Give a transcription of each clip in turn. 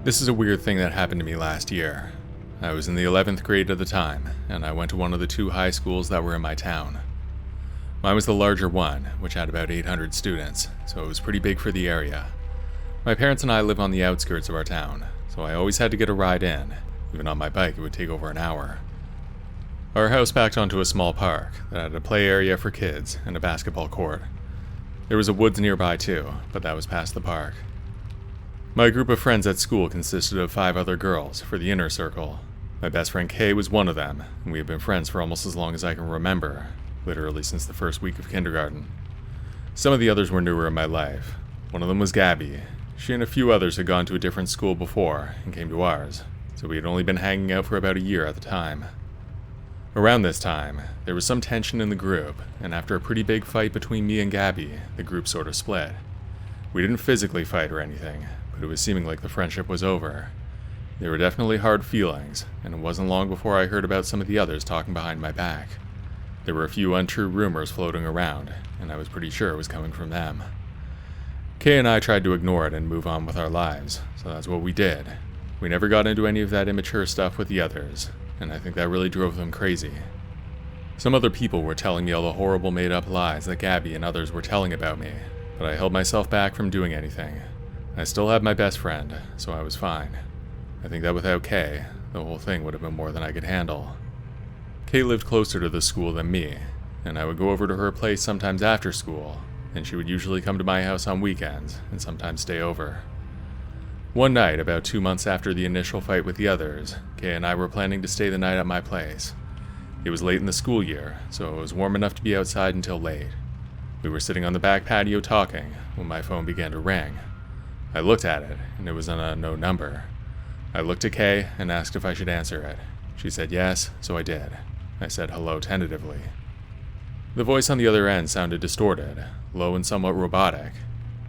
This is a weird thing that happened to me last year. I was in the 11th grade at the time, and I went to one of the two high schools that were in my town. Mine was the larger one, which had about 800 students, so it was pretty big for the area. My parents and I live on the outskirts of our town, so I always had to get a ride in. Even on my bike, it would take over an hour. Our house backed onto a small park that had a play area for kids and a basketball court. There was a woods nearby too, but that was past the park. My group of friends at school consisted of 5 other girls for the inner circle. My best friend Kay was one of them, and we have been friends for almost as long as I can remember, literally since the first week of kindergarten. Some of the others were newer in my life. One of them was Gabby. She and a few others had gone to a different school before and came to ours, so we had only been hanging out for about a year at the time. Around this time, there was some tension in the group, and after a pretty big fight between me and Gabby, the group sort of split. We didn't physically fight or anything, but it was seeming like the friendship was over. There were definitely hard feelings, and it wasn't long before I heard about some of the others talking behind my back. There were a few untrue rumors floating around, and I was pretty sure it was coming from them. Kay and I tried to ignore it and move on with our lives, so that's what we did. We never got into any of that immature stuff with the others, and I think that really drove them crazy. Some other people were telling me all the horrible made-up lies that Gabby and others were telling about me, but I held myself back from doing anything. I still had my best friend, so I was fine. I think that without Kay, the whole thing would have been more than I could handle. Kay lived closer to the school than me, and I would go over to her place sometimes after school, and she would usually come to my house on weekends and sometimes stay over. One night, about 2 months after the initial fight with the others, Kay and I were planning to stay the night at my place. It was late in the school year, so it was warm enough to be outside until late. We were sitting on the back patio talking when my phone began to ring. I looked at it, and it was an unknown number. I looked at Kay and asked if I should answer it. She said yes, so I did. I said hello tentatively. The voice on the other end sounded distorted, low and somewhat robotic.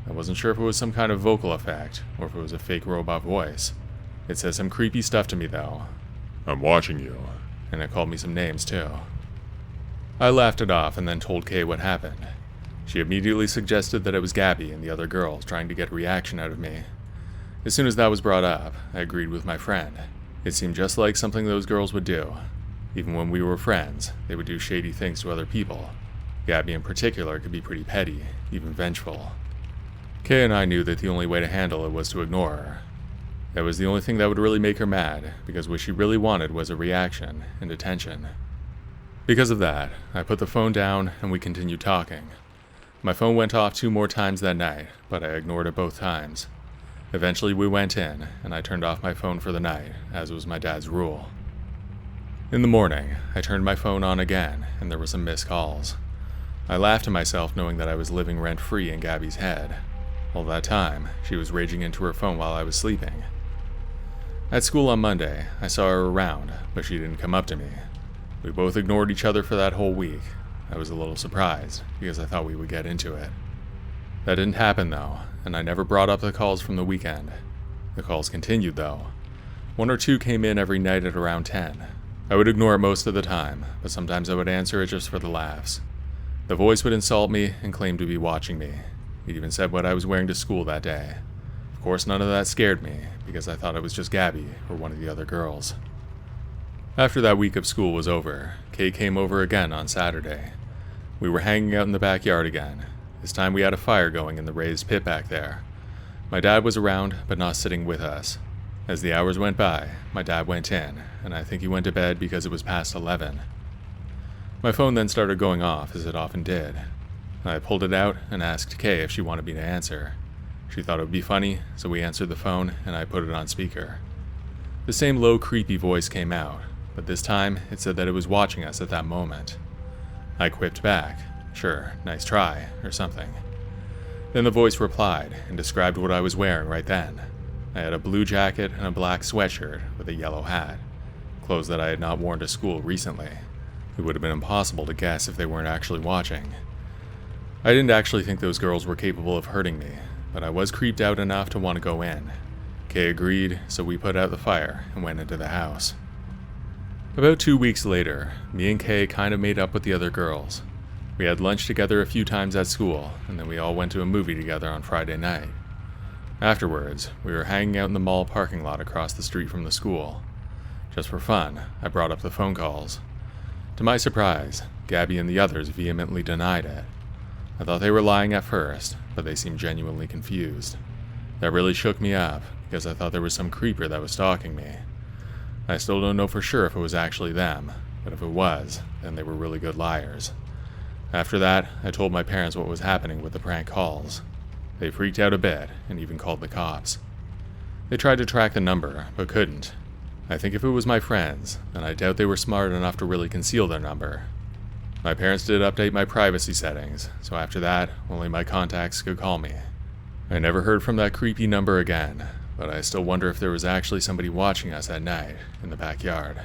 I wasn't sure if it was some kind of vocal effect, or if it was a fake robot voice. It said some creepy stuff to me though. "I'm watching you," and it called me some names too. I laughed it off and then told Kay what happened. She immediately suggested that it was Gabby and the other girls trying to get a reaction out of me. As soon as that was brought up, I agreed with my friend. It seemed just like something those girls would do. Even when we were friends, they would do shady things to other people. Gabby in particular could be pretty petty, even vengeful. Kay and I knew that the only way to handle it was to ignore her. That was the only thing that would really make her mad, because what she really wanted was a reaction and attention. Because of that, I put the phone down and we continued talking. My phone went off 2 more times that night, but I ignored it both times. Eventually we went in, and I turned off my phone for the night, as was my dad's rule. In the morning, I turned my phone on again, and there were some missed calls. I laughed to myself knowing that I was living rent-free in Gabby's head. All that time, she was raging into her phone while I was sleeping. At school on Monday, I saw her around, but she didn't come up to me. We both ignored each other for that whole week. I was a little surprised, because I thought we would get into it. That didn't happen though, and I never brought up the calls from the weekend. The calls continued though. 1 or 2 came in every night at around 10. I would ignore it most of the time, but sometimes I would answer it just for the laughs. The voice would insult me and claim to be watching me. It even said what I was wearing to school that day. Of course, none of that scared me, because I thought it was just Gabby or one of the other girls. After that week of school was over, Kay came over again on Saturday. We were hanging out in the backyard again. This time we had a fire going in the raised pit back there. My dad was around, but not sitting with us. As the hours went by, my dad went in, and I think he went to bed because it was past 11. My phone then started going off, as it often did. I pulled it out and asked Kay if she wanted me to answer. She thought it would be funny, so we answered the phone, and I put it on speaker. The same low, creepy voice came out, but this time it said that it was watching us at that moment. I quipped back, "Sure, nice try," or something. Then the voice replied and described what I was wearing right then. I had a blue jacket and a black sweatshirt with a yellow hat, clothes that I had not worn to school recently. It would have been impossible to guess if they weren't actually watching. I didn't actually think those girls were capable of hurting me, but I was creeped out enough to want to go in. Kay agreed, so we put out the fire and went into the house. About 2 weeks later, me and Kay kind of made up with the other girls. We had lunch together a few times at school, and then we all went to a movie together on Friday night. Afterwards, we were hanging out in the mall parking lot across the street from the school. Just for fun, I brought up the phone calls. To my surprise, Gabby and the others vehemently denied it. I thought they were lying at first, but they seemed genuinely confused. That really shook me up, because I thought there was some creeper that was stalking me. I still don't know for sure if it was actually them, but if it was, then they were really good liars. After that, I told my parents what was happening with the prank calls. They freaked out a bit, and even called the cops. They tried to track the number, but couldn't. I think if it was my friends, then I doubt they were smart enough to really conceal their number. My parents did update my privacy settings, so after that, only my contacts could call me. I never heard from that creepy number again, but I still wonder if there was actually somebody watching us at night in the backyard.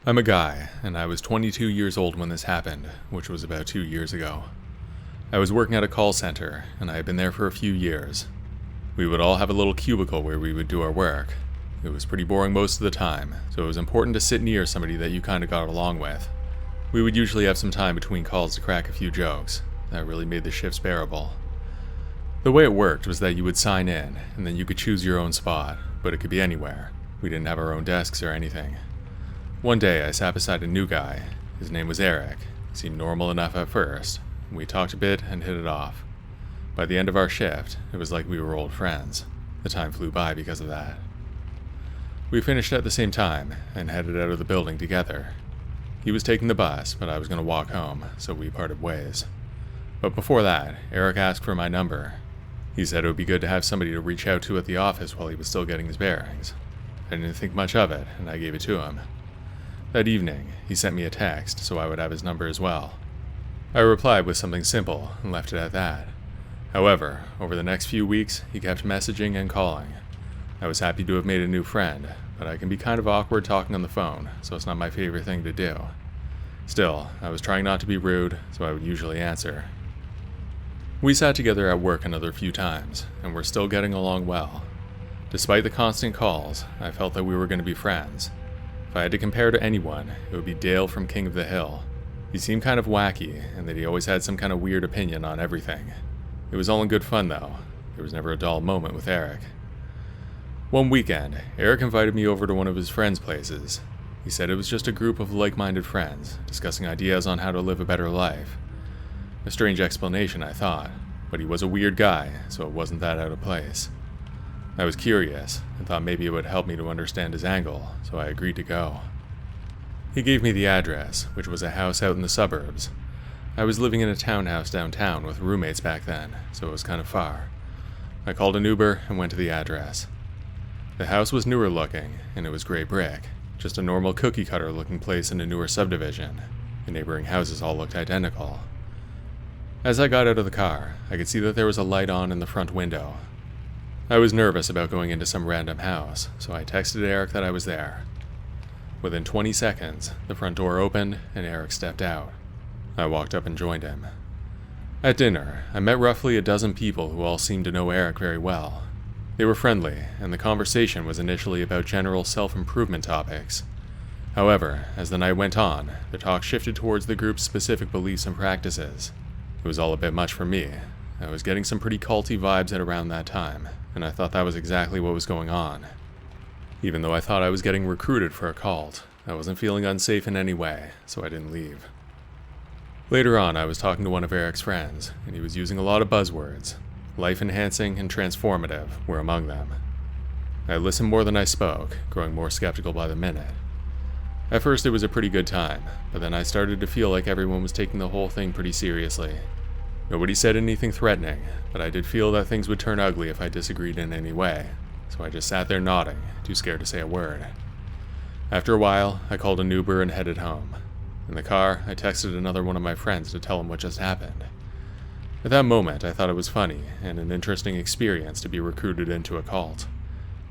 I'm a guy, and I was 22 years old when this happened, which was about 2 years ago. I was working at a call center, and I had been there for a few years. We would all have a little cubicle where we would do our work. It was pretty boring most of the time, so it was important to sit near somebody that you kind of got along with. We would usually have some time between calls to crack a few jokes. That really made the shifts bearable. The way it worked was that you would sign in, and then you could choose your own spot, but it could be anywhere. We didn't have our own desks or anything. One day I sat beside a new guy. His name was Eric. He seemed normal enough at first. We talked a bit and hit it off. By the end of our shift, it was like we were old friends. The time flew by because of that. We finished at the same time and headed out of the building together. He was taking the bus, but I was going to walk home, so we parted ways. But before that, Eric asked for my number. He said it would be good to have somebody to reach out to at the office while he was still getting his bearings. I didn't think much of it, and I gave it to him. That evening, he sent me a text so I would have his number as well. I replied with something simple and left it at that. However, over the next few weeks, he kept messaging and calling. I was happy to have made a new friend, but I can be kind of awkward talking on the phone, so it's not my favorite thing to do. Still, I was trying not to be rude, so I would usually answer. We sat together at work another few times, and we're still getting along well. Despite the constant calls, I felt that we were going to be friends. If I had to compare to anyone, it would be Dale from King of the Hill. He seemed kind of wacky, and that he always had some kind of weird opinion on everything. It was all in good fun, though. There was never a dull moment with Eric. One weekend, Eric invited me over to one of his friends' places. He said it was just a group of like-minded friends, discussing ideas on how to live a better life. A strange explanation, I thought, but he was a weird guy, so it wasn't that out of place. I was curious, and thought maybe it would help me to understand his angle, so I agreed to go. He gave me the address, which was a house out in the suburbs. I was living in a townhouse downtown with roommates back then, so it was kind of far. I called an Uber and went to the address. The house was newer looking, and it was gray brick, just a normal cookie-cutter looking place in a newer subdivision. The neighboring houses all looked identical. As I got out of the car, I could see that there was a light on in the front window. I was nervous about going into some random house, so I texted Eric that I was there. Within 20 seconds, the front door opened and Eric stepped out. I walked up and joined him. At dinner, I met roughly a dozen people who all seemed to know Eric very well. They were friendly, and the conversation was initially about general self-improvement topics. However, as the night went on, the talk shifted towards the group's specific beliefs and practices. It was all a bit much for me. I was getting some pretty culty vibes at around that time, and I thought that was exactly what was going on. Even though I thought I was getting recruited for a cult, I wasn't feeling unsafe in any way, so I didn't leave. Later on, I was talking to one of Eric's friends, and he was using a lot of buzzwords. Life-enhancing and transformative were among them. I listened more than I spoke, growing more skeptical by the minute. At first it was a pretty good time, but then I started to feel like everyone was taking the whole thing pretty seriously. Nobody said anything threatening, but I did feel that things would turn ugly if I disagreed in any way, so I just sat there nodding, too scared to say a word. After a while, I called an Uber and headed home. In the car, I texted another one of my friends to tell him what just happened. At that moment, I thought it was funny and an interesting experience to be recruited into a cult.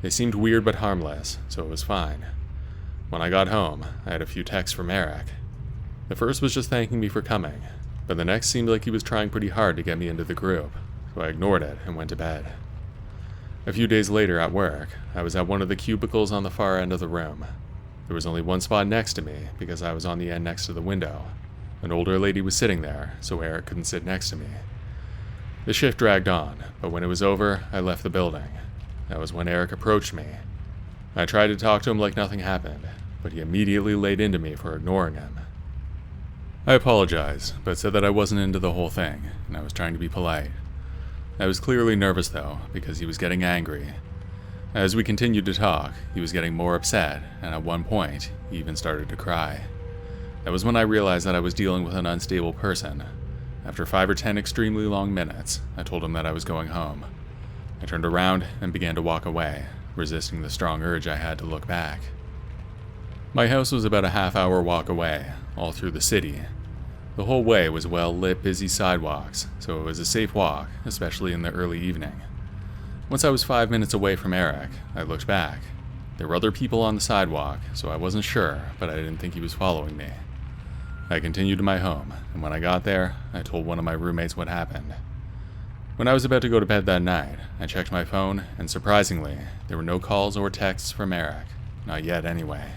They seemed weird but harmless, so it was fine. When I got home, I had a few texts from Eric. The first was just thanking me for coming, but the next seemed like he was trying pretty hard to get me into the group, so I ignored it and went to bed. A few days later at work, I was at one of the cubicles on the far end of the room. There was only one spot next to me because I was on the end next to the window. An older lady was sitting there, so Eric couldn't sit next to me. The shift dragged on, but when it was over, I left the building. That was when Eric approached me. I tried to talk to him like nothing happened, but he immediately laid into me for ignoring him. I apologized, but said that I wasn't into the whole thing, and I was trying to be polite. I was clearly nervous, though, because he was getting angry. As we continued to talk, he was getting more upset, and at one point, he even started to cry. That was when I realized that I was dealing with an unstable person. After 5 or 10 extremely long minutes, I told him that I was going home. I turned around and began to walk away, resisting the strong urge I had to look back. My house was about a half-hour walk away, all through the city. The whole way was well-lit, busy sidewalks, so it was a safe walk, especially in the early evening. Once I was 5 minutes away from Eric, I looked back. There were other people on the sidewalk, so I wasn't sure, but I didn't think he was following me. I continued to my home, and when I got there, I told one of my roommates what happened. When I was about to go to bed that night, I checked my phone, and surprisingly, there were no calls or texts from Eric. Not yet, anyway.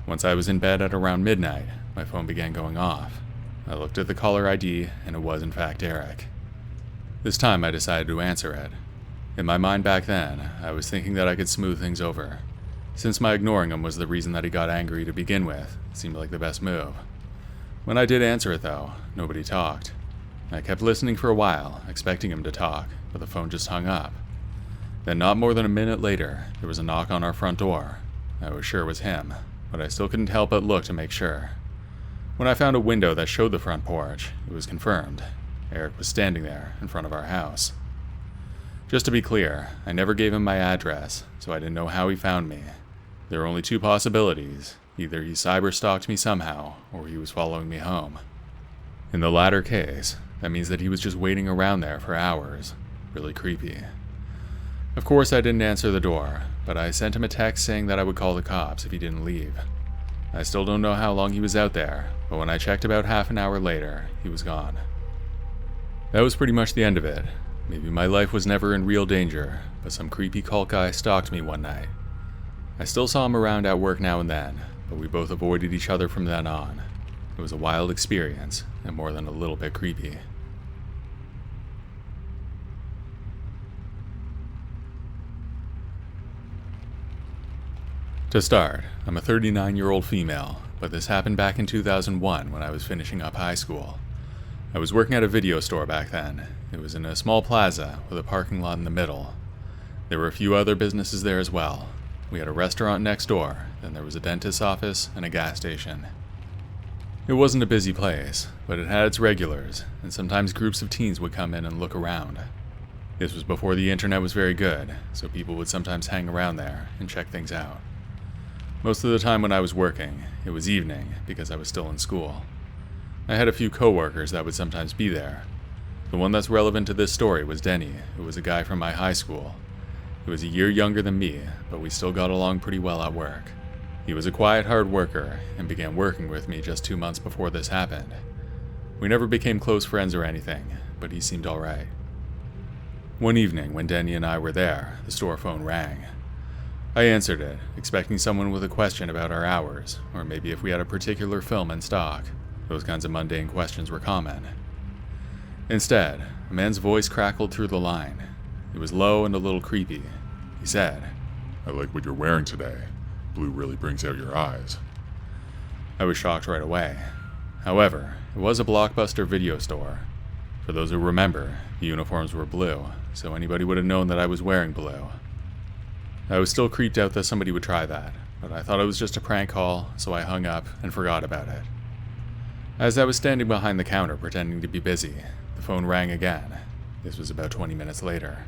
Once I was in bed at around midnight, my phone began going off. I looked at the caller ID, and it was in fact Eric. This time I decided to answer it. In my mind back then, I was thinking that I could smooth things over. Since my ignoring him was the reason that he got angry to begin with, it seemed like the best move. When I did answer it though, nobody talked. I kept listening for a while, expecting him to talk, but the phone just hung up. Then not more than a minute later, there was a knock on our front door. I was sure it was him, but I still couldn't help but look to make sure. When I found a window that showed the front porch, it was confirmed. Eric was standing there in front of our house. Just to be clear, I never gave him my address, so I didn't know how he found me. There were only two possibilities. Either he cyber-stalked me somehow, or he was following me home. In the latter case, that means that he was just waiting around there for hours. Really creepy. Of course, I didn't answer the door, but I sent him a text saying that I would call the cops if he didn't leave. I still don't know how long he was out there, but when I checked about half an hour later, he was gone. That was pretty much the end of it. Maybe my life was never in real danger, but some creepy cult guy stalked me one night. I still saw him around at work now and then, but we both avoided each other from then on. It was a wild experience, and more than a little bit creepy. To start, I'm a 39-year-old female, but this happened back in 2001 when I was finishing up high school. I was working at a video store back then. It was in a small plaza with a parking lot in the middle. There were a few other businesses there as well. We had a restaurant next door, then there was a dentist's office and a gas station. It wasn't a busy place, but it had its regulars, and sometimes groups of teens would come in and look around. This was before the internet was very good, so people would sometimes hang around there and check things out. Most of the time when I was working, it was evening because I was still in school. I had a few coworkers that would sometimes be there. The one that's relevant to this story was Denny, who was a guy from my high school. He was a year younger than me, but we still got along pretty well at work. He was a quiet, hard worker and began working with me just 2 months before this happened. We never became close friends or anything, but he seemed alright. One evening, when Denny and I were there, the store phone rang. I answered it, expecting someone with a question about our hours, or maybe if we had a particular film in stock. Those kinds of mundane questions were common. Instead, a man's voice crackled through the line. It was low and a little creepy. He said, "I like what you're wearing today. Blue really brings out your eyes." I was shocked right away. However, it was a Blockbuster video store. For those who remember, the uniforms were blue, so anybody would have known that I was wearing blue. I was still creeped out that somebody would try that, but I thought it was just a prank call, so I hung up and forgot about it. As I was standing behind the counter pretending to be busy, the phone rang again. This was about 20 minutes later.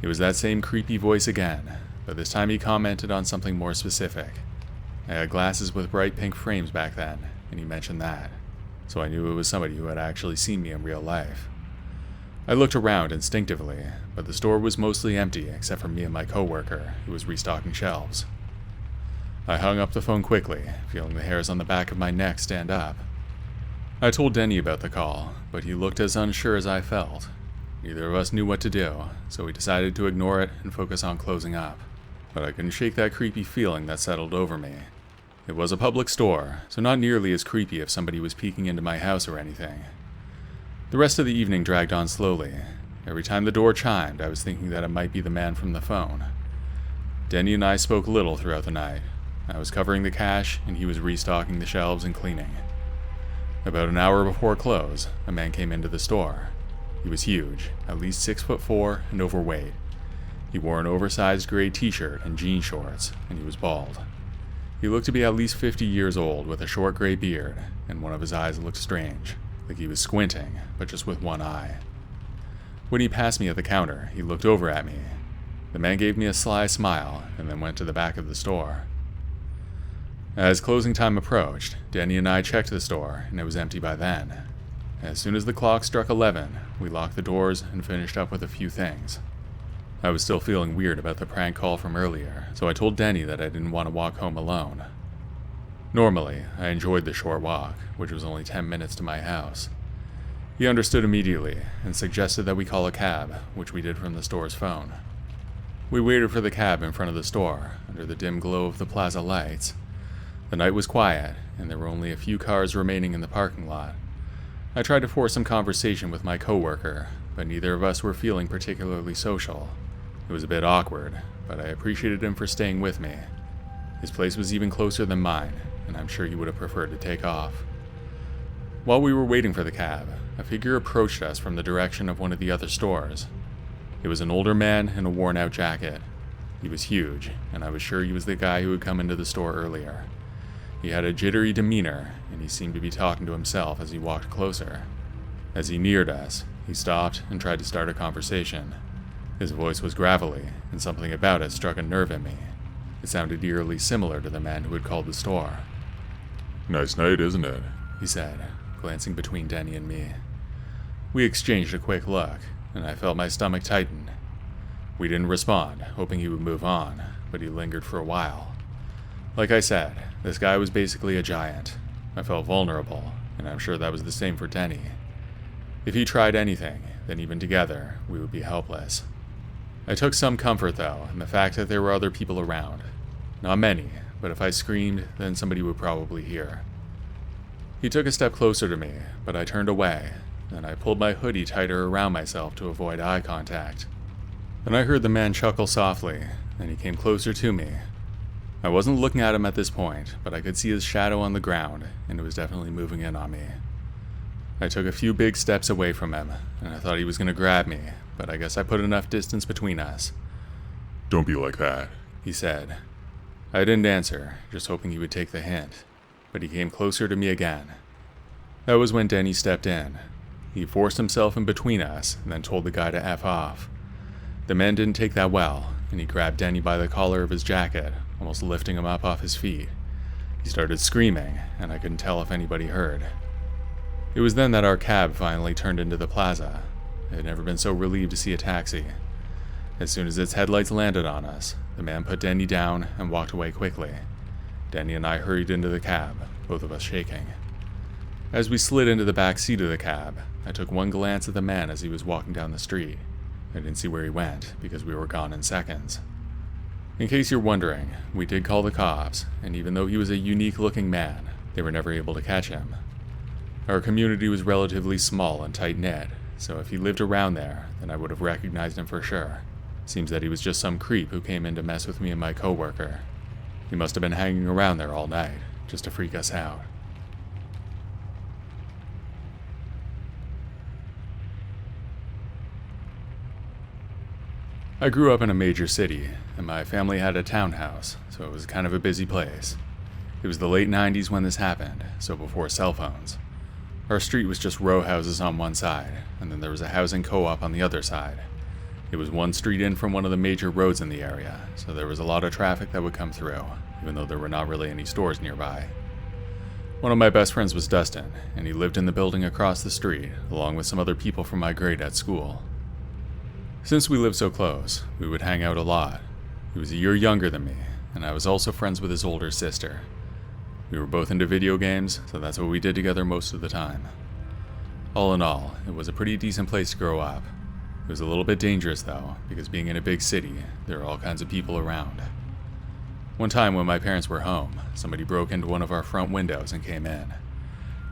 It was that same creepy voice again, but this time he commented on something more specific. I had glasses with bright pink frames back then, and he mentioned that, so I knew it was somebody who had actually seen me in real life. I looked around instinctively, but the store was mostly empty except for me and my coworker, who was restocking shelves. I hung up the phone quickly, feeling the hairs on the back of my neck stand up. I told Denny about the call, but he looked as unsure as I felt. Neither of us knew what to do, so we decided to ignore it and focus on closing up. But I couldn't shake that creepy feeling that settled over me. It was a public store, so not nearly as creepy if somebody was peeking into my house or anything. The rest of the evening dragged on slowly. Every time the door chimed, I was thinking that it might be the man from the phone. Denny and I spoke little throughout the night. I was covering the cash, and he was restocking the shelves and cleaning. About an hour before close, a man came into the store. He was huge, at least 6'4" and overweight. He wore an oversized gray t-shirt and jean shorts, and he was bald. He looked to be at least 50 years old with a short gray beard, and one of his eyes looked strange, like he was squinting, but just with one eye. When he passed me at the counter, he looked over at me. The man gave me a sly smile and then went to the back of the store. As closing time approached, Denny and I checked the store, and it was empty by then. As soon as the clock struck 11, we locked the doors and finished up with a few things. I was still feeling weird about the prank call from earlier, so I told Denny that I didn't want to walk home alone. Normally, I enjoyed the short walk, which was only 10 minutes to my house. He understood immediately and suggested that we call a cab, which we did from the store's phone. We waited for the cab in front of the store, under the dim glow of the plaza lights. The night was quiet, and there were only a few cars remaining in the parking lot. I tried to force some conversation with my coworker, but neither of us were feeling particularly social. It was a bit awkward, but I appreciated him for staying with me. His place was even closer than mine, and I'm sure he would have preferred to take off. While we were waiting for the cab, a figure approached us from the direction of one of the other stores. It was an older man in a worn-out jacket. He was huge, and I was sure he was the guy who had come into the store earlier. He had a jittery demeanor, and he seemed to be talking to himself as he walked closer. As he neared us, he stopped and tried to start a conversation. His voice was gravelly, and something about it struck a nerve in me. It sounded eerily similar to the man who had called the store. Nice night, isn't it? He said, glancing between Denny and me. We exchanged a quick look, and I felt my stomach tighten. We didn't respond, hoping he would move on, but he lingered for a while. Like I said, this guy was basically a giant. I felt vulnerable, and I'm sure that was the same for Denny. If he tried anything, then even together, we would be helpless. I took some comfort, though, in the fact that there were other people around. Not many, but if I screamed, then somebody would probably hear. He took a step closer to me, but I turned away, and I pulled my hoodie tighter around myself to avoid eye contact. Then I heard the man chuckle softly, and he came closer to me. I wasn't looking at him at this point, but I could see his shadow on the ground, and it was definitely moving in on me. I took a few big steps away from him, and I thought he was going to grab me, but I guess I put enough distance between us. Don't be like that, He said. I didn't answer, just hoping he would take the hint, but he came closer to me again. That was when Denny stepped in. He forced himself in between us, and then told the guy to F off. The man didn't take that well, and he grabbed Denny by the collar of his jacket, almost lifting him up off his feet. He started screaming, and I couldn't tell if anybody heard. It was then that our cab finally turned into the plaza. I had never been so relieved to see a taxi. As soon as its headlights landed on us, the man put Denny down and walked away quickly. Denny and I hurried into the cab, both of us shaking. As we slid into the back seat of the cab, I took one glance at the man as he was walking down the street. I didn't see where he went, because we were gone in seconds. In case you're wondering, we did call the cops, and even though he was a unique-looking man, they were never able to catch him. Our community was relatively small and tight-knit, so if he lived around there, then I would have recognized him for sure. Seems that he was just some creep who came in to mess with me and my coworker. He must have been hanging around there all night, just to freak us out. I grew up in a major city, and my family had a townhouse, so it was kind of a busy place. It was the late 90s when this happened, so before cell phones. Our street was just row houses on one side, and then there was a housing co-op on the other side. It was one street in from one of the major roads in the area, so there was a lot of traffic that would come through, even though there were not really any stores nearby. One of my best friends was Dustin, and he lived in the building across the street, along with some other people from my grade at school. Since we lived so close, we would hang out a lot. He was a year younger than me, and I was also friends with his older sister. We were both into video games, so that's what we did together most of the time. All in all, it was a pretty decent place to grow up. It was a little bit dangerous though, because being in a big city, there are all kinds of people around. One time when my parents were home, somebody broke into one of our front windows and came in.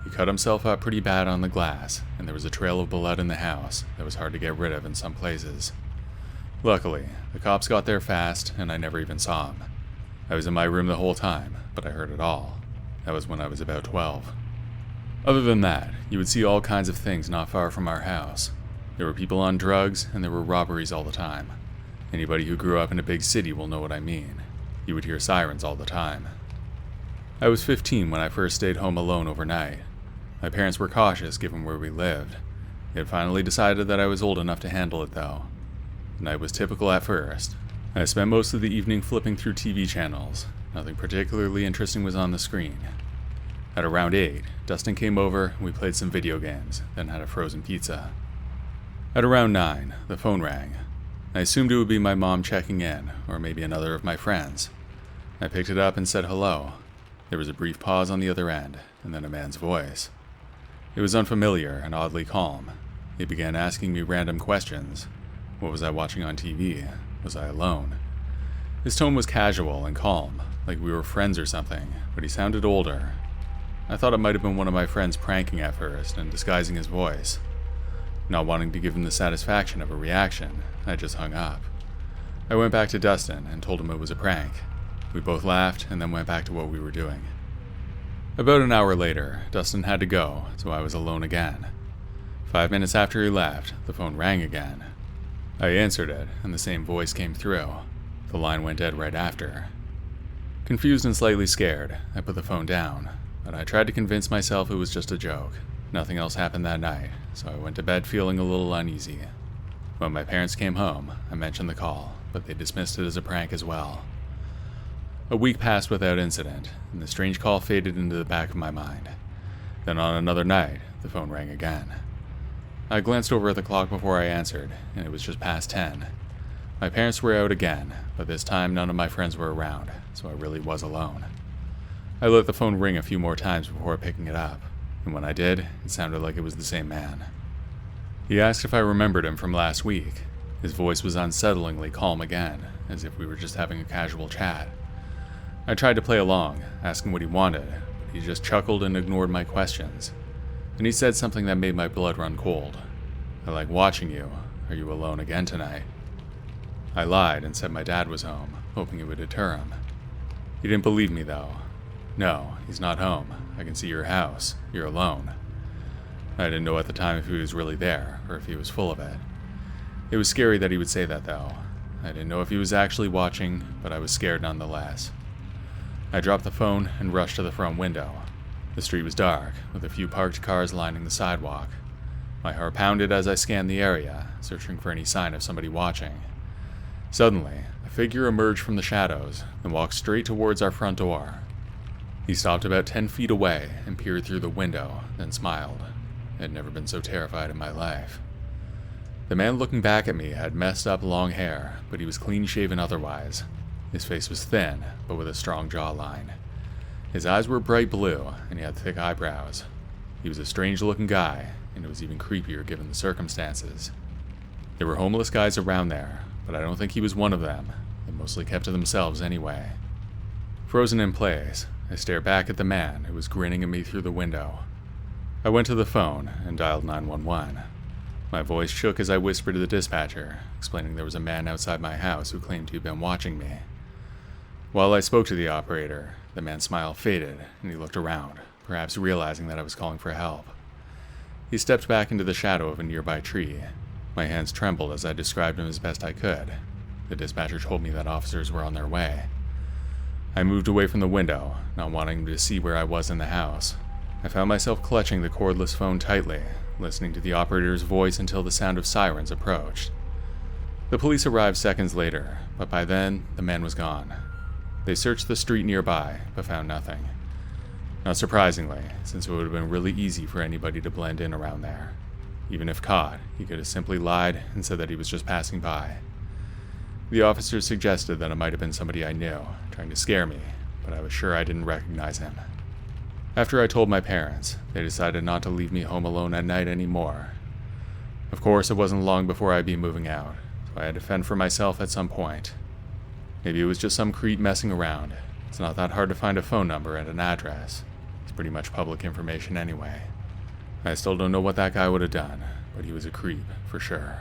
He cut himself up pretty bad on the glass, and there was a trail of blood in the house that was hard to get rid of in some places. Luckily, the cops got there fast, and I never even saw him. I was in my room the whole time, but I heard it all. That was when I was about 12. Other than that, you would see all kinds of things not far from our house. There were people on drugs, and there were robberies all the time. Anybody who grew up in a big city will know what I mean. You would hear sirens all the time. I was 15 when I first stayed home alone overnight. My parents were cautious given where we lived. They had finally decided that I was old enough to handle it though. The night was typical at first. I spent most of the evening flipping through TV channels. Nothing particularly interesting was on the screen. At around 8, Dustin came over and we played some video games, then had a frozen pizza. At around 9, the phone rang. I assumed it would be my mom checking in, or maybe another of my friends. I picked it up and said hello. There was a brief pause on the other end, and then a man's voice. It was unfamiliar and oddly calm. He began asking me random questions. What was I watching on TV? Was I alone? His tone was casual and calm, like we were friends or something, but he sounded older. I thought it might have been one of my friends pranking at first and disguising his voice. Not wanting to give him the satisfaction of a reaction, I just hung up. I went back to Dustin and told him it was a prank. We both laughed and then went back to what we were doing. About an hour later, Dustin had to go, so I was alone again. 5 minutes after he left, the phone rang again. I answered it, and the same voice came through. The line went dead right after. Confused and slightly scared, I put the phone down, but I tried to convince myself it was just a joke. Nothing else happened that night, so I went to bed feeling a little uneasy. When my parents came home, I mentioned the call, but they dismissed it as a prank as well. A week passed without incident, and the strange call faded into the back of my mind. Then on another night, the phone rang again. I glanced over at the clock before I answered, and it was just past 10. My parents were out again, but this time none of my friends were around, so I really was alone. I let the phone ring a few more times before picking it up, and when I did, it sounded like it was the same man. He asked if I remembered him from last week. His voice was unsettlingly calm again, as if we were just having a casual chat. I tried to play along, asking what he wanted, but he just chuckled and ignored my questions. And he said something that made my blood run cold. I like watching you. Are you alone again tonight? I lied and said my dad was home, hoping it would deter him. He didn't believe me though. No, he's not home. I can see your house. You're alone. I didn't know at the time if he was really there, or if he was full of it. It was scary that he would say that though. I didn't know if he was actually watching, but I was scared nonetheless. I dropped the phone and rushed to the front window. The street was dark, with a few parked cars lining the sidewalk. My heart pounded as I scanned the area, searching for any sign of somebody watching. Suddenly, a figure emerged from the shadows and walked straight towards our front door. He stopped about 10 feet away and peered through the window, then smiled. I had never been so terrified in my life. The man looking back at me had messed up long hair, but he was clean-shaven otherwise. His face was thin, but with a strong jawline. His eyes were bright blue, and he had thick eyebrows. He was a strange-looking guy, and it was even creepier given the circumstances. There were homeless guys around there, but I don't think he was one of them. They mostly kept to themselves anyway. Frozen in place, I stared back at the man who was grinning at me through the window. I went to the phone and dialed 911. My voice shook as I whispered to the dispatcher, explaining there was a man outside my house who claimed to have been watching me. While I spoke to the operator, the man's smile faded and he looked around, perhaps realizing that I was calling for help. He stepped back into the shadow of a nearby tree. My hands trembled as I described him as best I could. The dispatcher told me that officers were on their way. I moved away from the window, not wanting to see where I was in the house. I found myself clutching the cordless phone tightly, listening to the operator's voice until the sound of sirens approached. The police arrived seconds later, but by then, the man was gone. They searched the street nearby, but found nothing. Not surprisingly, since it would have been really easy for anybody to blend in around there. Even if caught, he could have simply lied and said that he was just passing by. The officers suggested that it might have been somebody I knew, trying to scare me, but I was sure I didn't recognize him. After I told my parents, they decided not to leave me home alone at night anymore. Of course, it wasn't long before I'd be moving out, so I had to fend for myself at some point. Maybe it was just some creep messing around. It's not that hard to find a phone number and an address. It's pretty much public information anyway. I still don't know what that guy would have done, but he was a creep, for sure.